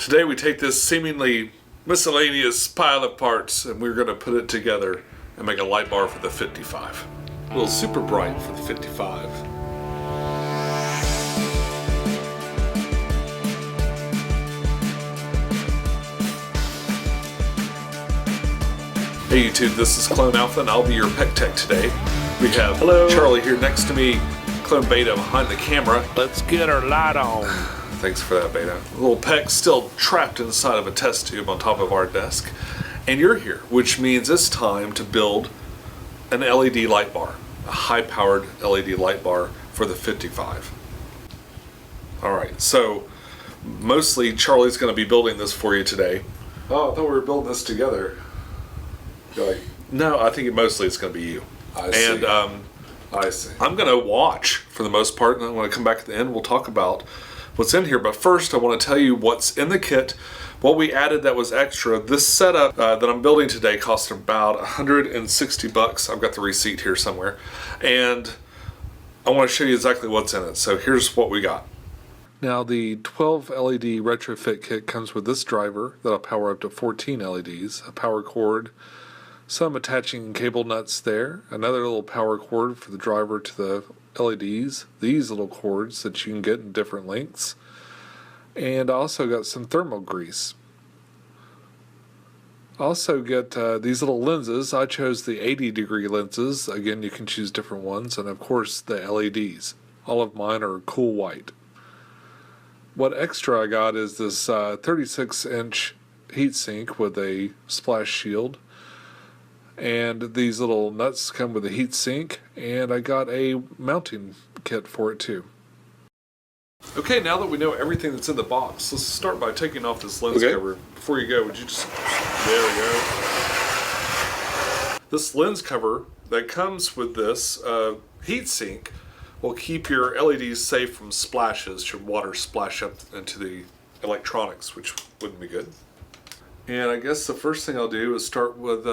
Today we take this seemingly miscellaneous pile of parts and we're going to put it together and make a light bar for the 55. A little super bright for the 55. Hey YouTube, this is Clone Alpha and I'll be your Pecktec today. We have Charlie here next to me, Clone Beta behind the camera. Let's get our light on. Thanks for that, Beta. Little Peck still trapped inside of a test tube on top of our desk. And you're here, which means it's time to build an LED light bar, a high-powered LED light bar for the 55. Alright, so mostly Charlie's going to be building this for you today. Oh, I thought we were building this together. No, I think mostly it's going to be you. I see. I see. I'm going to watch for the most part, and then when I come back at the end, we'll talk about what's in here. But first, I want to tell you what's in the kit, what we added that was extra. This setup that I'm building today cost about $160. I've got the receipt here somewhere, and I want to show you exactly what's in it. So here's what we got. Now the 12 LED retrofit kit comes with this driver that'll power up to 14 LEDs, a power cord, some attaching cable nuts there, another little power cord for the driver to the LEDs, these little cords that you can get in different lengths, and I also got some thermal grease. Also get these little lenses. I chose the 80-degree lenses. Again, you can choose different ones, and of course the LEDs. All of mine are cool white. What extra I got is this 36-inch heatsink with a splash shield. And these little nuts come with a heat sink, and I got a mounting kit for it too. Okay, now that we know everything that's in the box, let's start by taking off this lens cover. Before you go, would you just, there we go. This lens cover that comes with this heat sink will keep your LEDs safe from splashes, should water splash up into the electronics, which wouldn't be good. And I guess the first thing I'll do is start with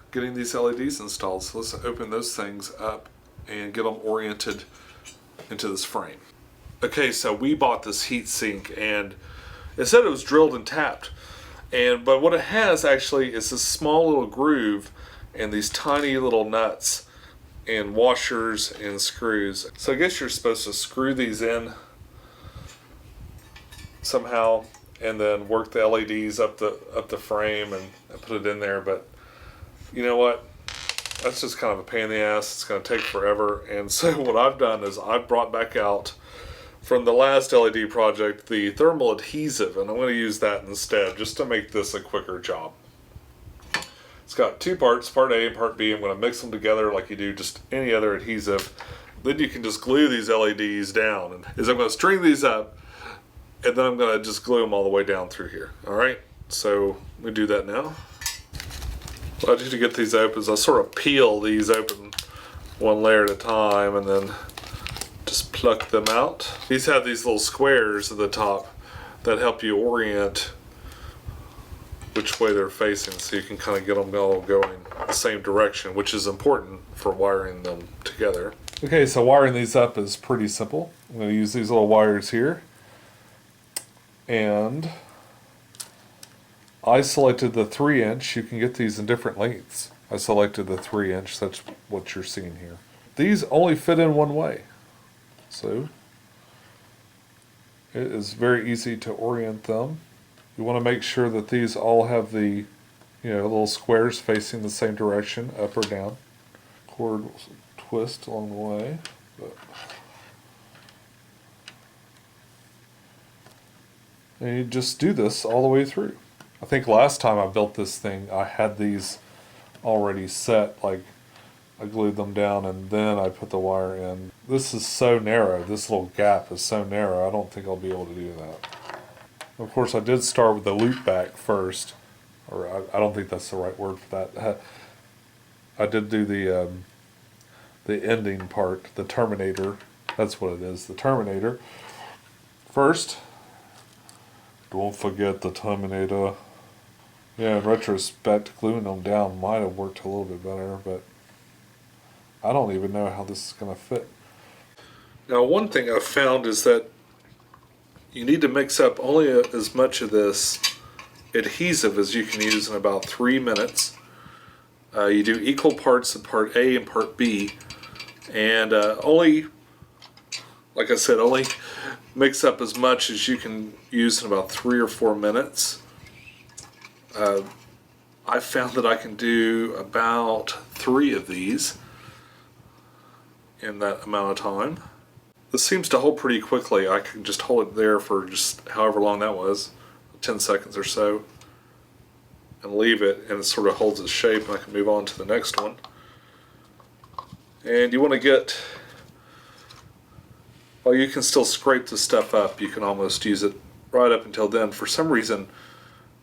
getting these LEDs installed. So let's open those things up and get them oriented into this frame. Okay, so we bought this heat sink and it said it was drilled and tapped. But what it has actually is this small little groove and these tiny little nuts and washers and screws. So I guess you're supposed to screw these in somehow and then work the LEDs up the frame and put it in there. But you know what? That's just kind of a pain in the ass. It's going to take forever. And so what I've done is I've brought back out from the last LED project the thermal adhesive, and I'm going to use that instead just to make this a quicker job. It's got two parts, part A and part B. I'm going to mix them together like you do just any other adhesive. Then you can just glue these LEDs down. And I'm going to string these up, and then I'm going to just glue them all the way down through here. Alright, so we do that now. What I do to get these open is I sort of peel these open one layer at a time and then just pluck them out. These have these little squares at the top that help you orient which way they're facing, so you can kind of get them all going the same direction, which is important for wiring them together. Okay, so wiring these up is pretty simple. I'm going to use these little wires here, and I selected the 3-inch. You can get these in different lengths. I selected the 3-inch. That's what you're seeing here. These only fit in one way, so it is very easy to orient them. You want to make sure that these all have the little squares facing the same direction, up or down. Cord will twist along the way. And you just do this all the way through. I think last time I built this thing, I had these already set, like I glued them down and then I put the wire in. This is so narrow, this little gap is so narrow, I don't think I'll be able to do that. Of course, I did start with the loop back first, or I don't think that's the right word for that. I did do the ending part, the terminator, that's what it is, the terminator. First, don't forget the terminator. Yeah, in retrospect, gluing them down might have worked a little bit better, but I don't even know how this is going to fit. Now, one thing I've found is that you need to mix up only as much of this adhesive as you can use in about 3 minutes. You do equal parts of part A and part B, and only, like I said, only mix up as much as you can use in about 3 or 4 minutes. I found that I can do about 3 of these in that amount of time. This seems to hold pretty quickly. I can just hold it there for just however long that was, 10 seconds or so, and leave it, and it sort of holds its shape, and I can move on to the next one. And you want to get, while you can still scrape the stuff up, you can almost use it right up until then. For some reason,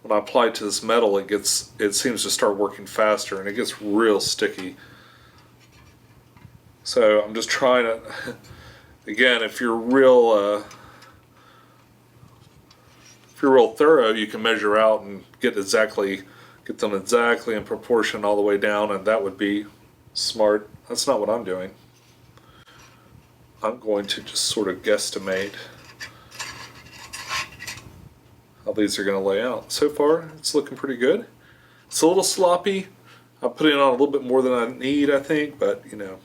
when I apply it to this metal, it seems to start working faster, and it gets real sticky. So I'm just trying to, again, if you're real thorough, you can measure out and get them exactly in proportion all the way down, and that would be smart. That's not what I'm doing. I'm going to just sort of guesstimate how these are going to lay out. So far, it's looking pretty good. It's a little sloppy. I'm putting on a little bit more than I need, I think, but you know,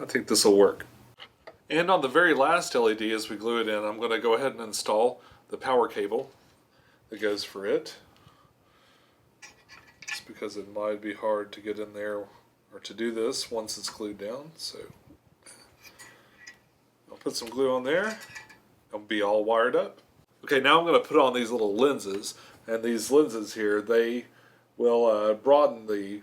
I think this will work. And on the very last LED, as we glue it in, I'm going to go ahead and install the power cable that goes for it. It's because it might be hard to get in there or to do this once it's glued down. So I'll put some glue on there. It'll be all wired up. Okay, now I'm going to put on these little lenses, and these lenses here, they will broaden the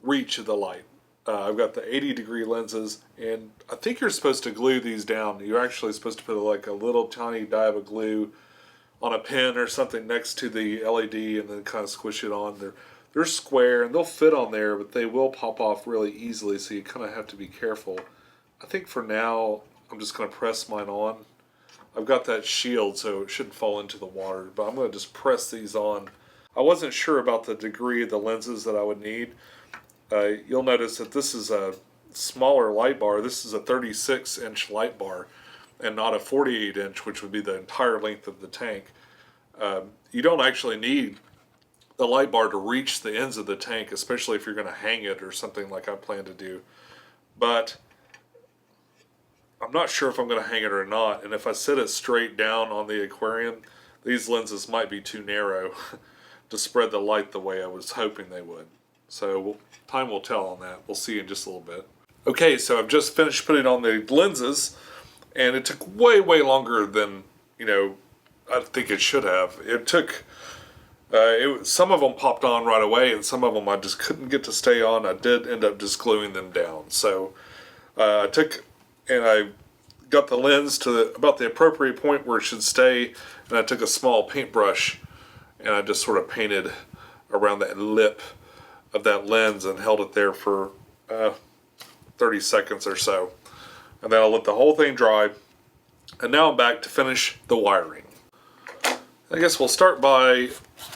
reach of the light. I've got the 80-degree lenses, and I think you're supposed to glue these down. You're actually supposed to put like a little tiny dab of glue on a pen or something next to the LED and then kind of squish it on. They're square and they'll fit on there, but they will pop off really easily, so you kind of have to be careful. I think for now, I'm just going to press mine on. I've got that shield, so it shouldn't fall into the water, but I'm going to just press these on. I wasn't sure about the degree of the lenses that I would need. You'll notice that this is a smaller light bar. This is a 36-inch light bar and not a 48-inch, which would be the entire length of the tank. You don't actually need the light bar to reach the ends of the tank, especially if you're going to hang it or something like I plan to do. But I'm not sure if I'm going to hang it or not, and if I set it straight down on the aquarium, these lenses might be too narrow to spread the light the way I was hoping they would. So time will tell on that. We'll see in just a little bit. Okay, so I've just finished putting on the lenses, and it took way longer than, you know, I think it should have. It took, some of them popped on right away, and some of them I just couldn't get to stay on. I did end up just gluing them down. So I got the lens to about the appropriate point where it should stay, and I took a small paintbrush and I just sort of painted around that lip of that lens and held it there for 30 seconds or so. And then I'll let the whole thing dry. And now I'm back to finish the wiring. I guess we'll start by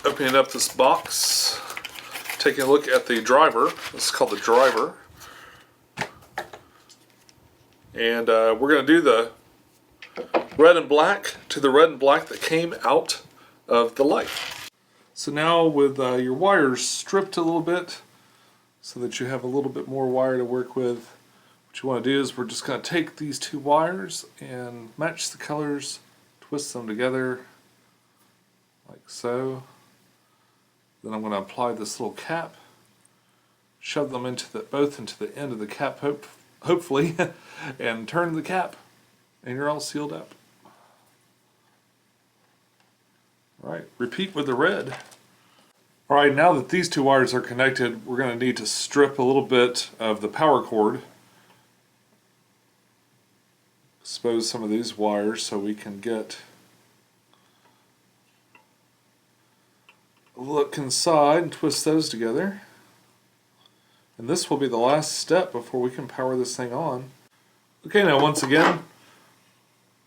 opening up this box, taking a look at the driver. This is called the driver. And we're going to do the red and black to the red and black that came out of the light. So now with your wires stripped a little bit so that you have a little bit more wire to work with, what you want to do is we're just going to take these two wires and match the colors, twist them together like so. Then I'm going to apply this little cap, shove them both into the end of the cap, hopefully, and turn the cap, and you're all sealed up. Alright, repeat with the red. Alright, now that these two wires are connected, we're going to need to strip a little bit of the power cord. Expose some of these wires so we can get a look inside and twist those together. And this will be the last step before we can power this thing on. Okay, now once again,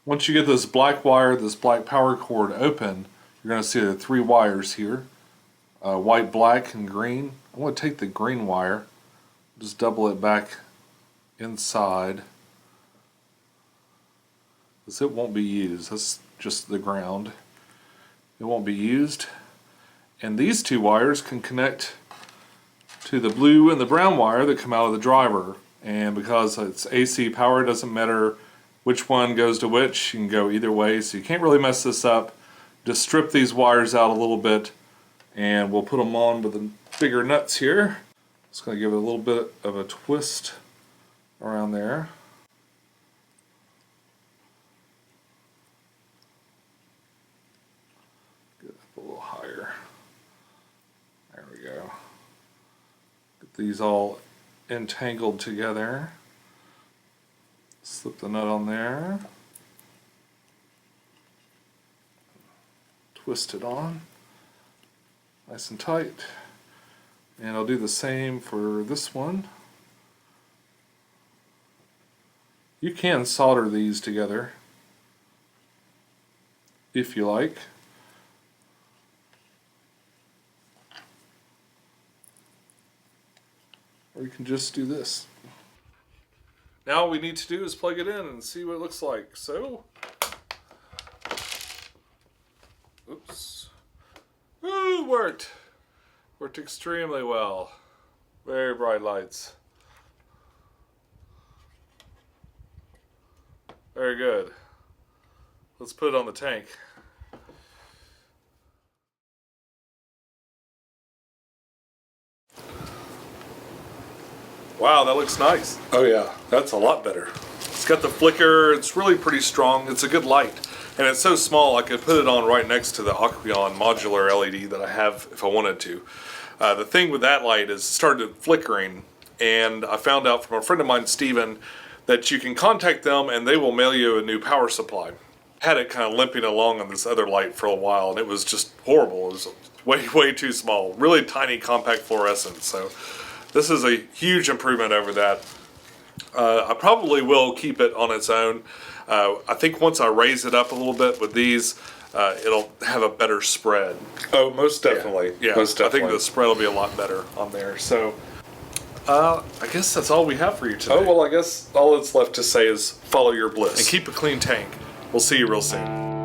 once you get this black wire, this black power cord open, you're going to see the three wires here, white, black, and green. I'm going to take the green wire, just double it back inside, because it won't be used. That's just the ground. It won't be used. And these two wires can connect to the blue and the brown wire that come out of the driver. And because it's AC power, it doesn't matter which one goes to which. You can go either way, so you can't really mess this up. Just strip these wires out a little bit, and we'll put them on with the bigger nuts here. Just going to give it a little bit of a twist around there. Get it up a little higher. There we go. Get these all entangled together. Slip the nut on there. Twist it on. Nice and tight. And I'll do the same for this one. You can solder these together if you like. Or you can just do this. Now all we need to do is plug it in and see what it looks like. So, oops. Ooh, worked. Worked extremely well. Very bright lights. Very good. Let's put it on the tank. Wow, that looks nice. Oh yeah, that's a lot better. It's got the flicker, it's really pretty strong, it's a good light. And it's so small I could put it on right next to the Aqueon modular LED that I have if I wanted to. The thing with that light is it started flickering, and I found out from a friend of mine, Steven, that you can contact them and they will mail you a new power supply. Had it kind of limping along on this other light for a while, and it was just horrible. It was way too small. Really tiny compact fluorescent. So this is a huge improvement over that. I probably will keep it on its own. I think once I raise it up a little bit with these, it'll have a better spread. Oh, most definitely. Yeah, most definitely. I think the spread will be a lot better on there. So I guess that's all we have for you today. Oh, well, I guess all that's left to say is follow your bliss. And keep a clean tank. We'll see you real soon.